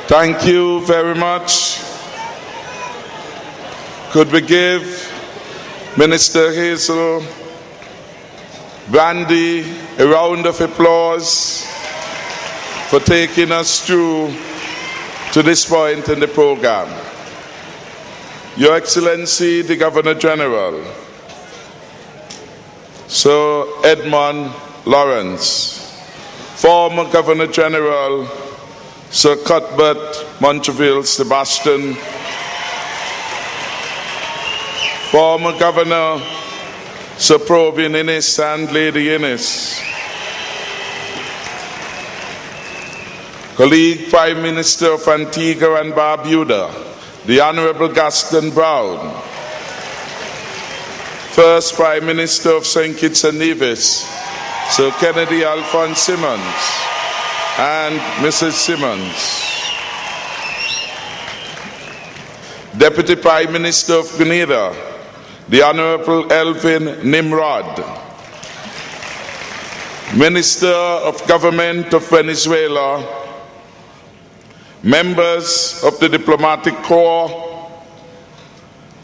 Thank you very much. Could we give Minister Hazel Brandy a round of applause for taking us through to this point in the program? Your Excellency, the Governor General, Sir Edmund Lawrence, former Governor General Sir Cuthbert Montrevel Sebastian, former Governor Sir Probin Innes and Lady Innes, colleague Prime Minister of Antigua and Barbuda, the Honourable Gaston Brown, First Prime Minister of St. Kitts and Nevis, Sir Kennedy Alphonse Simmons and Mrs. Simmons, Deputy Prime Minister of Grenada, the Honourable Elvin Nimrod, Minister of Government of Venezuela, members of the Diplomatic Corps,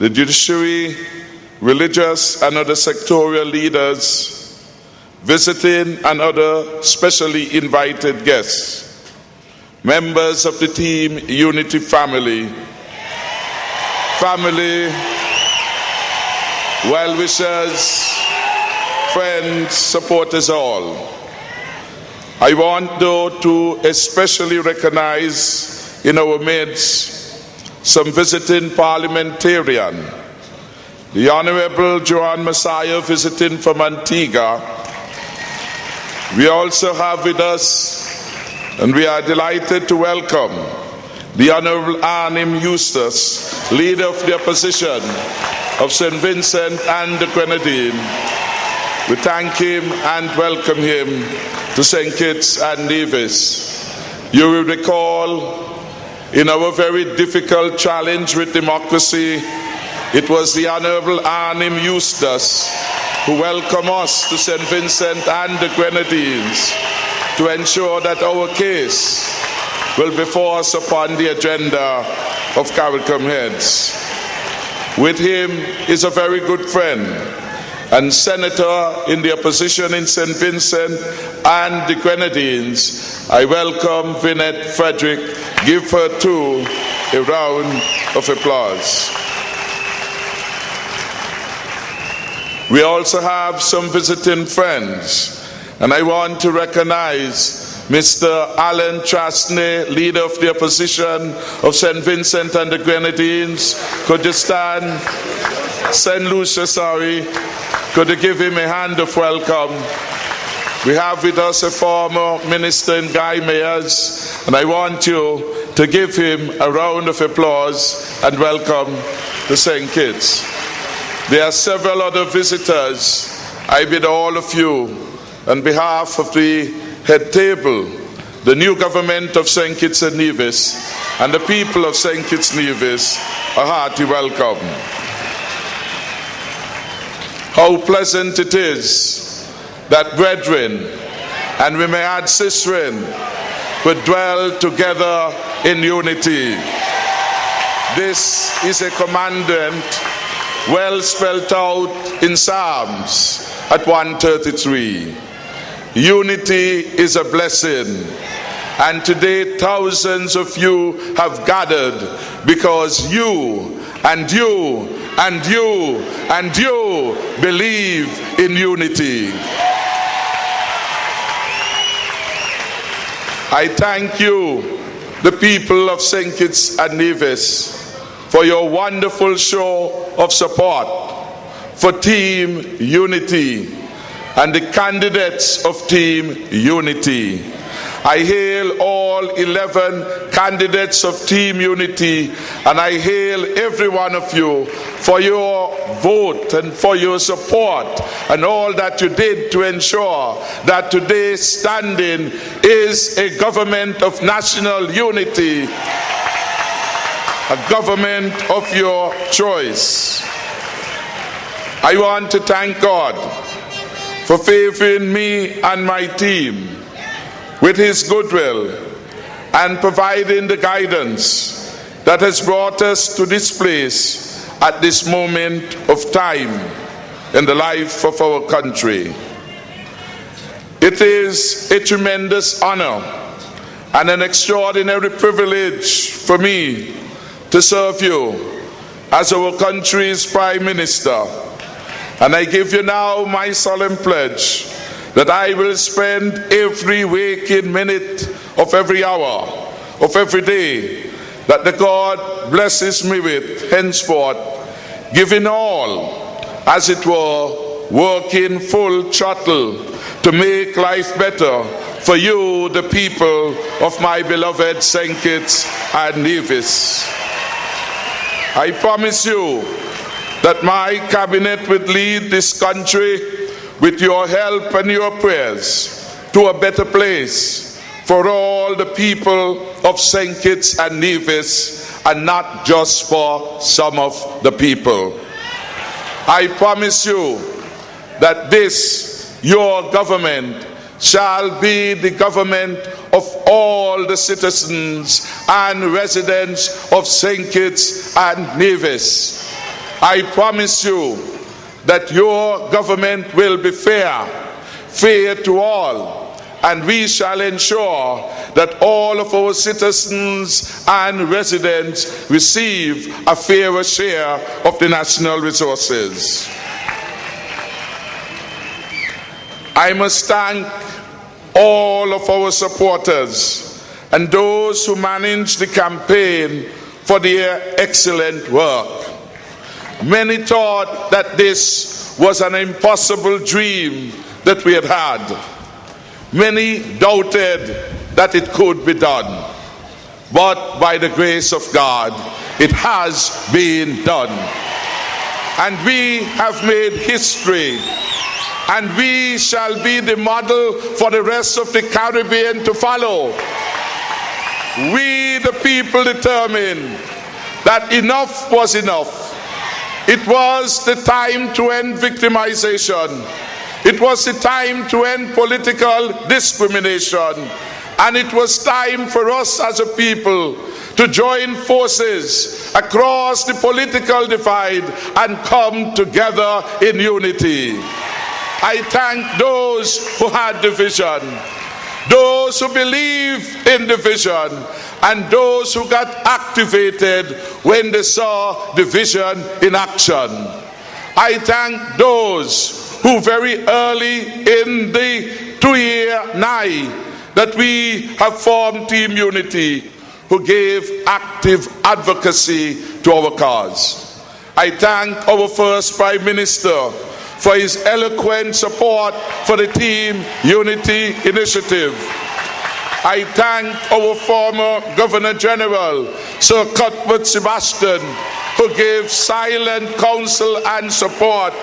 the Judiciary, religious and other sectorial leaders, visiting and other specially invited guests, members of the Team Unity family, well-wishers, friends, supporters all. I want though to especially recognize in our midst some visiting parliamentarian, the Honourable Joan Messiah visiting from Antigua. We also have with us, and we are delighted to welcome, the Honourable Arnim Eustace, Leader of the Opposition of St. Vincent and the Grenadines. We thank him and welcome him to St. Kitts and Nevis. You will recall, in our very difficult challenge with democracy, it was the Honourable Arnim Eustace who welcomed us to St. Vincent and the Grenadines to ensure that our case will be forced upon the agenda of CARICOM heads. With him is a very good friend and senator in the opposition in St. Vincent and the Grenadines. I welcome Vinette Frederick. Give her too a round of applause. We also have some visiting friends, and I want to recognize Mr. Alan Trastney, Leader of the Opposition of St. Vincent and the Grenadines. Could you stand? St. Lucia, sorry. Could you give him a hand of welcome? We have with us a former minister in Guy Mayors, and I want you to give him a round of applause and welcome to St. Kitts. There are several other visitors. I bid all of you, on behalf of the head table, the new government of St. Kitts and Nevis, and the people of St. Kitts and Nevis, a hearty welcome. How pleasant it is that brethren, and we may add sistren, could dwell together in unity. This is a commandment well spelled out in Psalms at 133. Unity is a blessing, and today thousands of you have gathered because you and you and you and you believe in unity. I thank you, the people of St. Kitts and Nevis, for your wonderful show of support for Team Unity and the candidates of Team Unity. I hail all 11 candidates of Team Unity, and I hail every one of you for your vote and for your support and all that you did to ensure that today's standing is a government of national unity, a government of your choice. I want to thank God for favoring me and my team with his goodwill and providing the guidance that has brought us to this place at this moment of time in the life of our country. It is a tremendous honor and an extraordinary privilege for me to serve you as our country's Prime Minister. And I give you now my solemn pledge that I will spend every waking minute of every hour of every day that the God blesses me with henceforth, giving all, as it were, working full throttle to make life better for you, the people of my beloved St. Kitts and Nevis. I promise you that my cabinet will lead this country with your help and your prayers to a better place for all the people of St. Kitts and Nevis, and not just for some of the people. I promise you that this, your government, shall be the government of all the citizens and residents of St. Kitts and Nevis. I promise you that your government will be fair to all, and we shall ensure that all of our citizens and residents receive a fairer share of the national resources. I must thank all of our supporters and those who managed the campaign for their excellent work. Many thought that this was an impossible dream that we had had. Many doubted that it could be done. But by the grace of God, it has been done. And we have made history. And we shall be the model for the rest of the Caribbean to follow. We, the people, determined that enough was enough. It was the time to end victimization. It was the time to end political discrimination. And it was time for us as a people to join forces across the political divide and come together in unity. I thank those who had the vision, those who believe in the vision, and those who got activated when they saw the vision in action. I thank those who very early in the 2-year nigh that we have formed Team Unity, who gave active advocacy to our cause. I thank our first Prime Minister for his eloquent support for the Team Unity initiative. I thank our former Governor General, Sir Cuthbert Sebastian, who gave silent counsel and support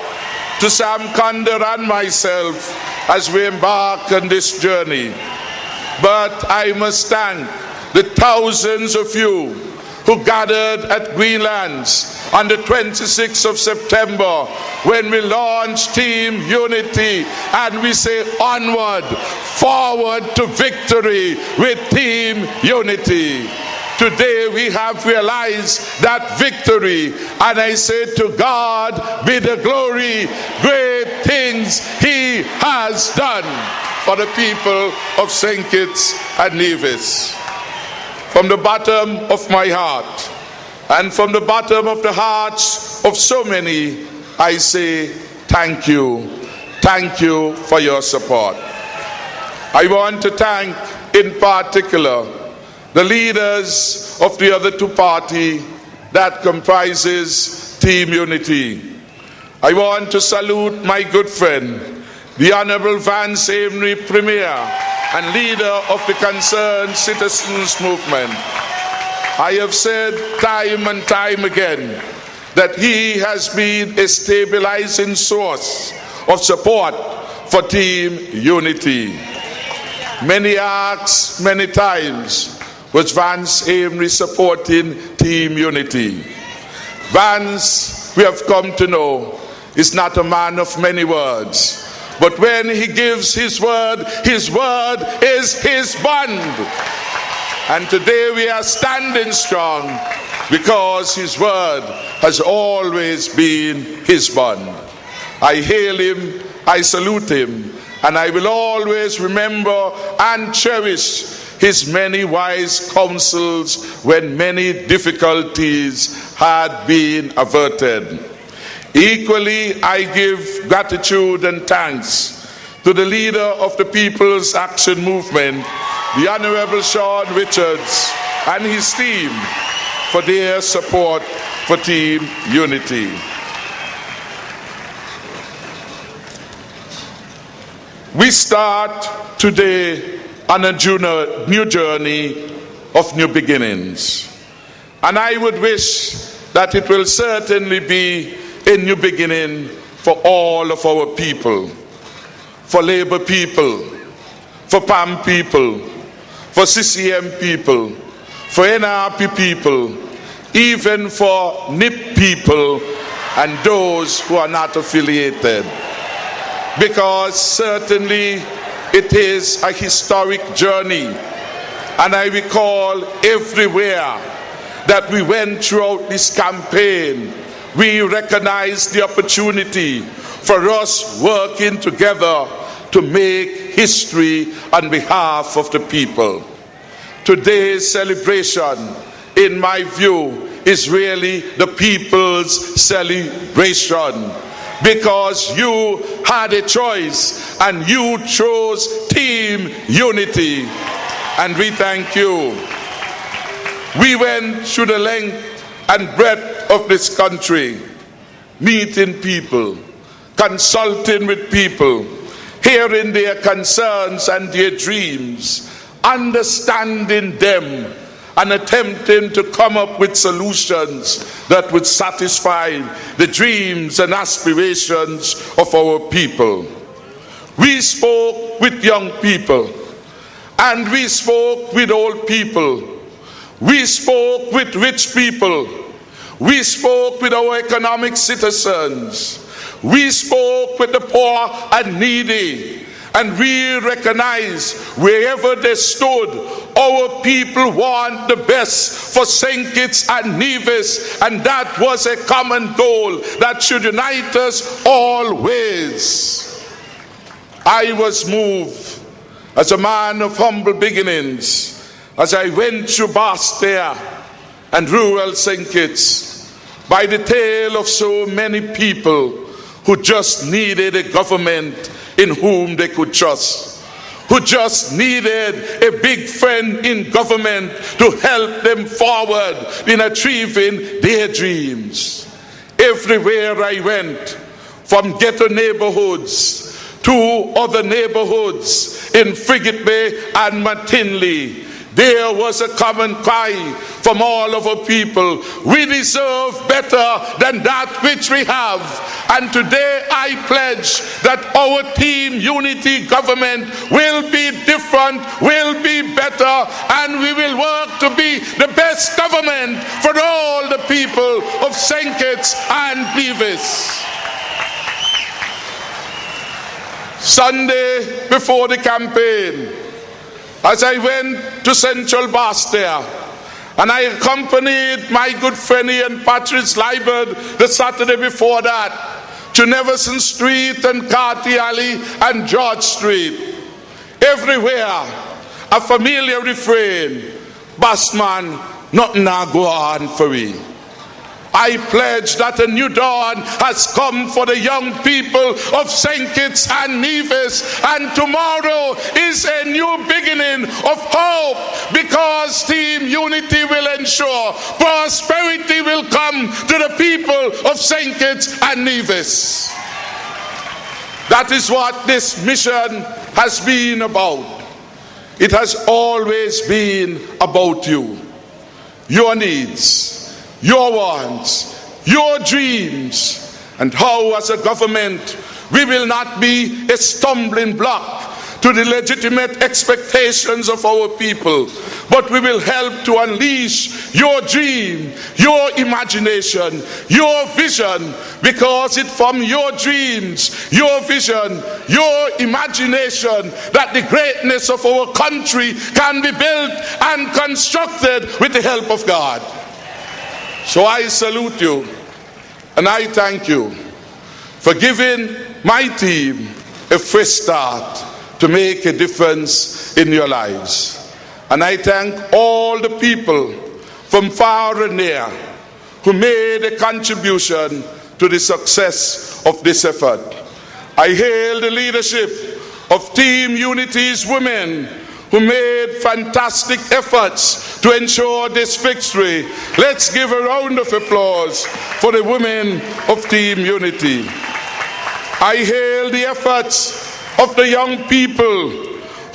to Sam Condor and myself as we embark on this journey. But I must thank the thousands of you who gathered at Greenlands on the 26th of September when we launched Team Unity, and we say onward, forward to victory with Team Unity. Today we have realized that victory, and I say to God be the glory, great things He has done for the people of St. Kitts and Nevis. From the bottom of my heart, and from the bottom of the hearts of so many, I say thank you. Thank you for your support. I want to thank in particular the leaders of the other two parties that comprises Team Unity. I want to salute my good friend, the Honourable Vance Amory, Premier and leader of the Concerned Citizens Movement. I have said time and time again that he has been a stabilizing source of support for Team Unity. Many asked many times, was Vance Amory supporting Team Unity? Vance, we have come to know, is not a man of many words. But when he gives his word is his bond. And today we are standing strong because his word has always been his bond. I hail him, I salute him, and I will always remember and cherish his many wise counsels when many difficulties had been averted. Equally, I give gratitude and thanks to the leader of the People's Action Movement, the Honourable Sean Richards, and his team for their support for Team Unity. We start today on a new journey of new beginnings. And I would wish that it will certainly be a new beginning for all of our people, for Labour people, for PAM people, for CCM people, for NRP people, even for NIP people and those who are not affiliated. Because certainly it is a historic journey. And I recall everywhere that we went throughout this campaign, we recognized the opportunity for us working together to make history on behalf of the people. Today's celebration, in my view, is really the people's celebration, because you had a choice and you chose Team Unity, and we thank you. We went through the length and breadth of this country, meeting people, consulting with people, hearing their concerns and their dreams, understanding them, and attempting to come up with solutions that would satisfy the dreams and aspirations of our people. We spoke with young people, and we spoke with old people. We spoke with rich people. We spoke with our economic citizens. We spoke with the poor and needy. And we recognize wherever they stood, our people want the best for St. Kitts and Nevis, and that was a common goal that should unite us always. I was moved as a man of humble beginnings as I went through Bastia and rural St. Kitts by the tale of so many people who just needed a government in whom they could trust, who just needed a big friend in government to help them forward in achieving their dreams. Everywhere I went, from ghetto neighborhoods to other neighborhoods in Frigate Bay and McKinley, there was a common cry from all of our people: we deserve better than that which we have. And today I pledge that our Team Unity government will be different, will be better, and we will work to be the best government for all the people of St. Kitts and Nevis. Sunday before the campaign, as I went to Central Bastia, and I accompanied my good friend Ian Patrice Liebert the Saturday before that to Neverson Street and Carty Alley and George Street. Everywhere, a familiar refrain: Bassman, nothing now go on for we. I pledge that a new dawn has come for the young people of St. Kitts and Nevis, and tomorrow is a new beginning of hope, because Team Unity will ensure prosperity will come to the people of St. Kitts and Nevis. That is what this mission has been about. It has always been about you, your needs, your wants, your dreams, and how as a government we will not be a stumbling block to the legitimate expectations of our people, but we will help to unleash your dream, your imagination, your vision, because it's from your dreams, your vision, your imagination that the greatness of our country can be built and constructed with the help of God. So I salute you and I thank you for giving my team a fresh start to make a difference in your lives. And I thank all the people from far and near who made a contribution to the success of this effort. I hail the leadership of Team Unity's women who made fantastic efforts to ensure this victory. Let's give a round of applause for the women of Team Unity. I hail the efforts of the young people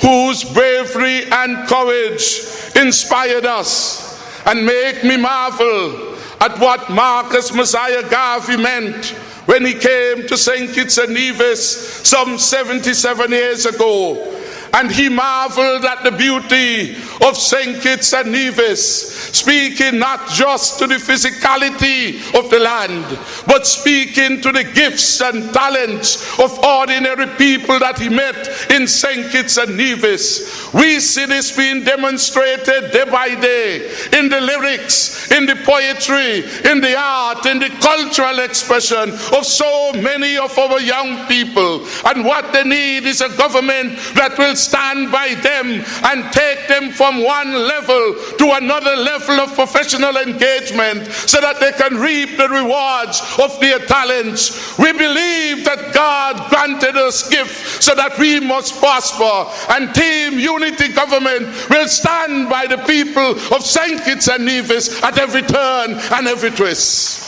whose bravery and courage inspired us and make me marvel at what Marcus Messiah Garvey meant when he came to St. Kitts and Nevis some 77 years ago. And he marveled at the beauty of St. Kitts and Nevis, speaking not just to the physicality of the land, but speaking to the gifts and talents of ordinary people that he met in St. Kitts and Nevis. We see this being demonstrated day by day in the lyrics, in the poetry, in the art, in the cultural expression of so many of our young people. And what they need is a government that will stand by them and take them from one level to another level of professional engagement so that they can reap the rewards of their talents. We believe that God granted us gifts so that we must prosper, and Team Unity government will stand by the people of St. Kitts and Nevis at every turn and every twist.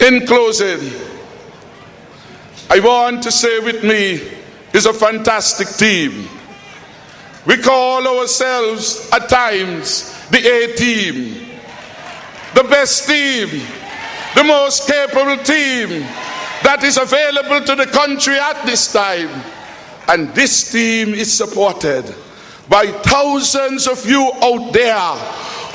In closing, I want to say with me is a fantastic team. We call ourselves at times the A team, the best team, the most capable team that is available to the country at this time. And this team is supported by thousands of you out there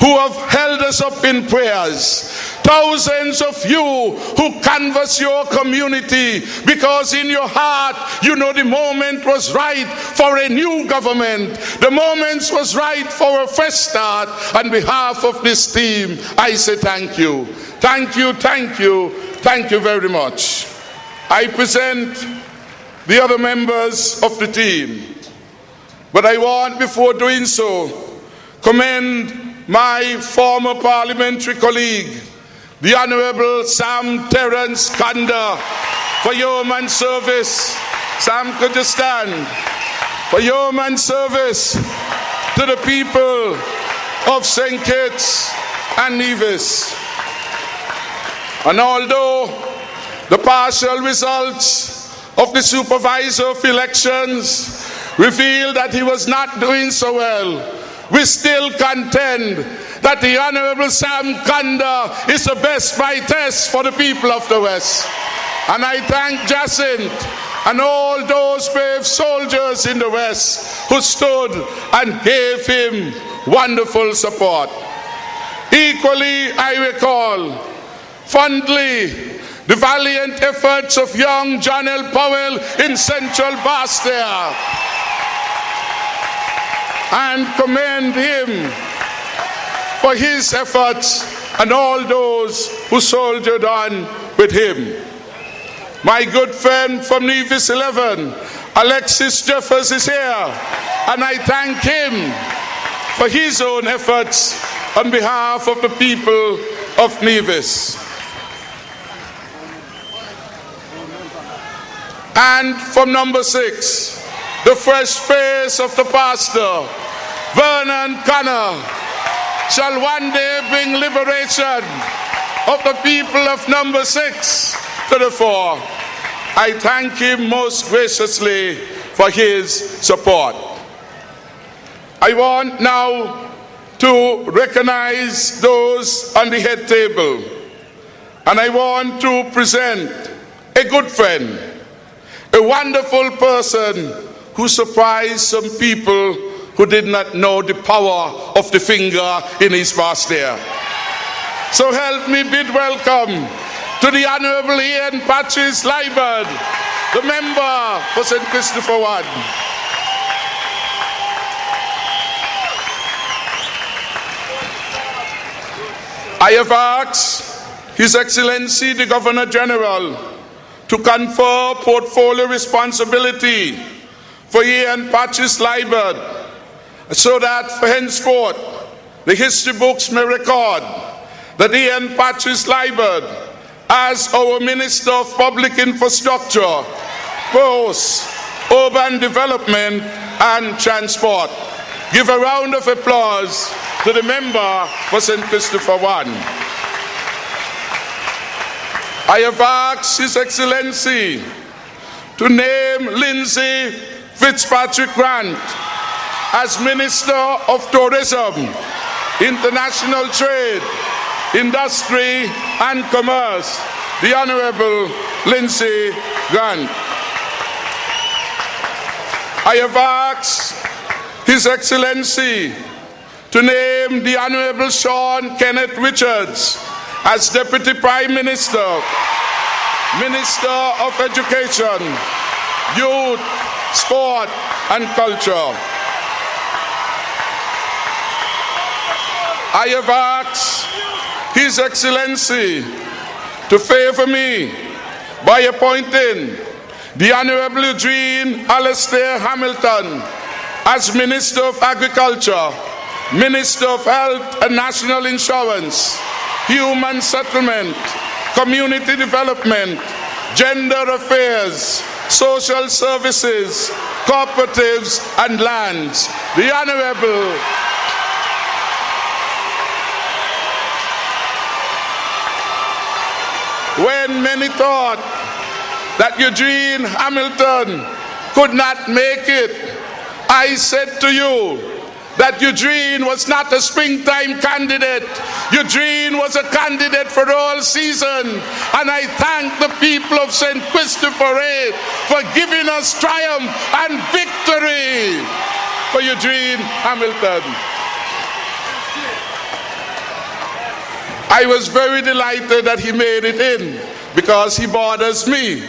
who have held us up in prayers. Thousands of you who canvass your community because in your heart you know the moment was right for a new government. The moment was right for a fresh start. On behalf of this team, I say thank you. Thank you, thank you, thank you very much. I present the other members of the team. But I want, before doing so, commend my former parliamentary colleague, the Honourable Sam Terence Kanda, for yeoman service. Sam, could you stand? For yeoman service to the people of St. Kitts and Nevis. And although the partial results of the supervisor of elections revealed that he was not doing so well, we still contend that the Honourable Sam Kanda is the best by test for the people of the West. And I thank Jacinth and all those brave soldiers in the West who stood and gave him wonderful support. Equally, I recall fondly the valiant efforts of young John L. Powell in Central Bastia, and commend him for his efforts and all those who soldiered on with him. My good friend from Nevis 11, Alexis Jeffers, is here, and I thank him for his own efforts on behalf of the people of Nevis. And from number 6, the fresh face of the pastor, Vernon Connor, shall one day bring liberation of the people of number 6 to the fore. I thank him most graciously for his support. I want now to recognize those on the head table, and I want to present a good friend, a wonderful person who surprised some people who did not know the power of the finger in his past there. So help me bid welcome to the Honourable Ian Patrice Liebert, the member for St. Christopher Ward. I have asked His Excellency the Governor General to confer portfolio responsibility for Ian Patrice Liebert, so that for henceforth the history books may record that Ian Patrice Liebert, as our Minister of Public Infrastructure, Posts, Urban Development and Transport. Give a round of applause to the member for St. Christopher Ward. I have asked His Excellency to name Lindsay Fitzpatrick Grant as Minister of Tourism, International Trade, Industry and Commerce, the Honourable Lindsay Grant. I have asked His Excellency to name the Honourable Sean Kenneth Richards as Deputy Prime Minister, Minister of Education, Youth, Sport and Culture. I have asked His Excellency to favour me by appointing the Honourable Eugene Alastair Hamilton as Minister of Agriculture, Minister of Health and National Insurance, Human Settlement, Community Development, Gender Affairs, Social Services, Cooperatives and Lands. The Honourable when many thought that Eugene Hamilton could not make it, I said to you that Eugene was not a springtime candidate. Eugene was a candidate for all season. And I thank the people of St. Christopher for giving us triumph and victory for Eugene Hamilton. I was very delighted that he made it in, because he borders me.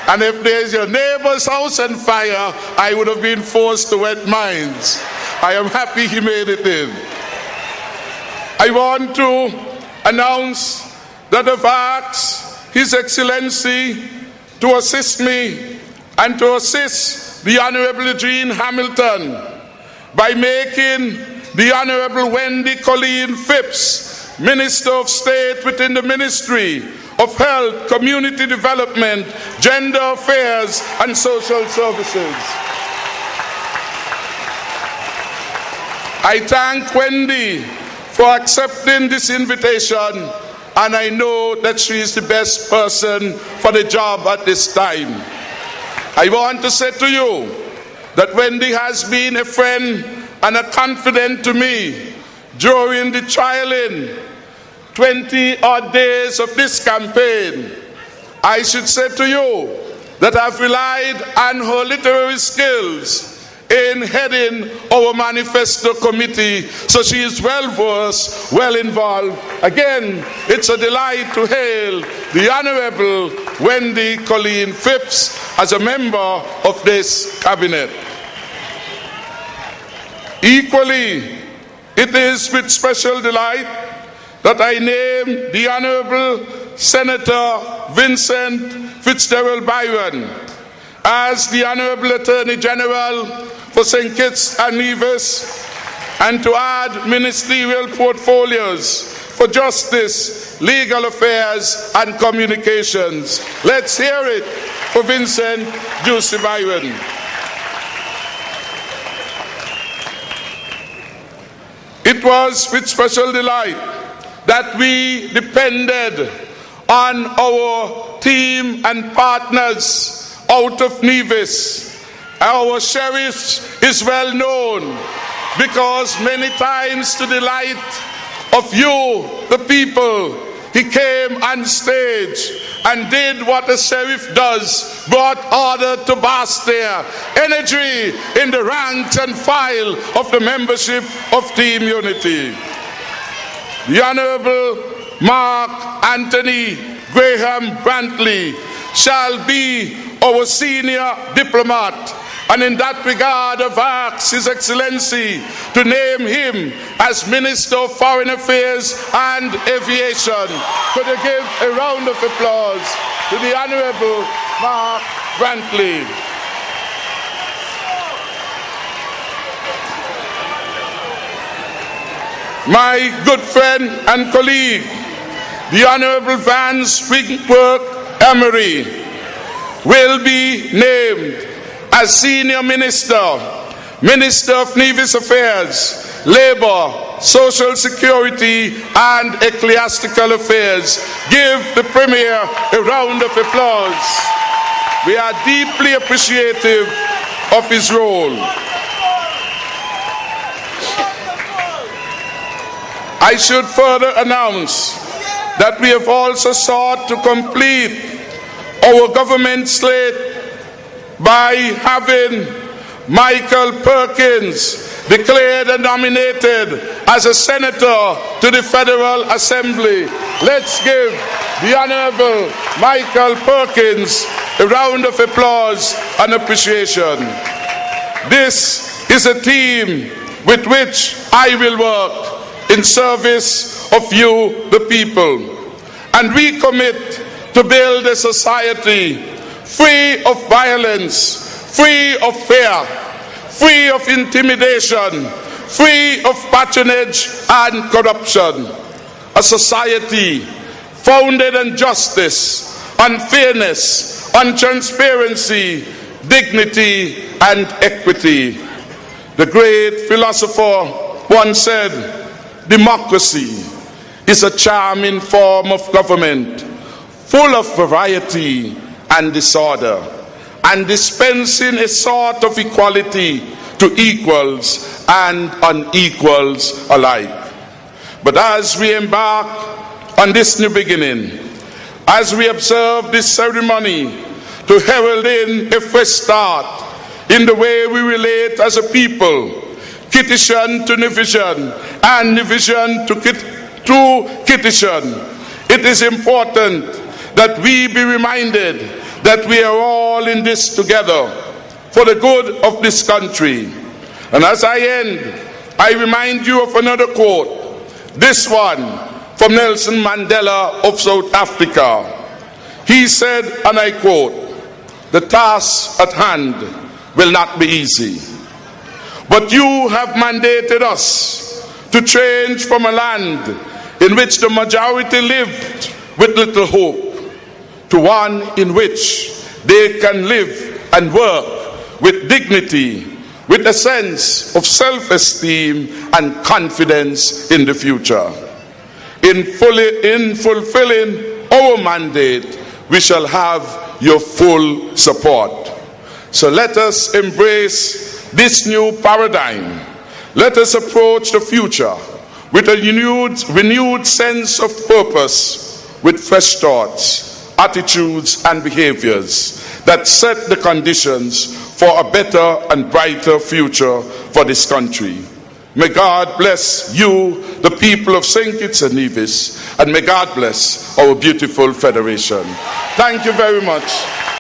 And if there's your neighbor's house on fire, I would have been forced to wet mine. I am happy he made it in. I want to announce that I've asked His Excellency to assist me and to assist the Honourable Eugene Hamilton by making the Honourable Wendy Colleen Phipps Minister of State within the Ministry of Health, Community Development, Gender Affairs and Social Services. I thank Wendy for accepting this invitation, and I know that she is the best person for the job at this time. I want to say to you that Wendy has been a friend and a confidant to me during the trialing 20-odd days of this campaign. I should say to you that I've relied on her literary skills in heading our manifesto committee, so she is well versed, well involved. Again, it's a delight to hail the Honourable Wendy Colleen Phipps as a member of this cabinet. Equally, it is with special delight that I name the Honourable Senator Vincent Fitzgerald Byron as the Honourable Attorney General for St. Kitts and Nevis, and to add ministerial portfolios for justice, legal affairs and communications. Let's hear it for Vincent Juicy Byron. It was with special delight that we depended on our team and partners out of Nevis. Our sheriff is well known because many times, to the delight of you, the people, he came on stage and did what a sheriff does, brought order to Bastille, energy in the ranks and file of the membership of Team Unity. The Honourable Mark Anthony Graham Brantley shall be our senior diplomat, and in that regard I've asked His Excellency to name him as Minister of Foreign Affairs and Aviation. Could I give a round of applause to the Honourable Mark Brantley. My good friend and colleague, the Honourable Vance Winkworth Emery, will be named as Senior Minister, Minister of Nevis Affairs, Labour, Social Security and Ecclesiastical Affairs. Give the Premier a round of applause. We are deeply appreciative of his role. I should further announce that we have also sought to complete our government slate by having Michael Perkins declared and nominated as a senator to the Federal Assembly. Let's give the Honourable Michael Perkins a round of applause and appreciation. This is a team with which I will work in service of you, the people. And we commit to build a society free of violence, free of fear, free of intimidation, free of patronage and corruption. A society founded on justice, on fairness, on transparency, dignity and equity. The great philosopher once said, democracy is a charming form of government, full of variety and disorder, and dispensing a sort of equality to equals and unequals alike. But as we embark on this new beginning, as we observe this ceremony to herald in a fresh start in the way we relate as a people, Kittitian to Nevisian and Nevisian to Kittitian, it is important that we be reminded that we are all in this together for the good of this country. And as I end, I remind you of another quote, this one from Nelson Mandela of South Africa. He said, and I quote, "The task at hand will not be easy, but you have mandated us to change from a land in which the majority lived with little hope to one in which they can live and work with dignity, with a sense of self-esteem and confidence in the future. In fulfilling our mandate, we shall have your full support. So let us embrace this new paradigm. Let us approach the future with a renewed sense of purpose, with fresh thoughts, attitudes and behaviors that set the conditions for a better and brighter future for this country. May God bless you, the people of St. Kitts and Nevis, and may God bless our beautiful federation. Thank you very much.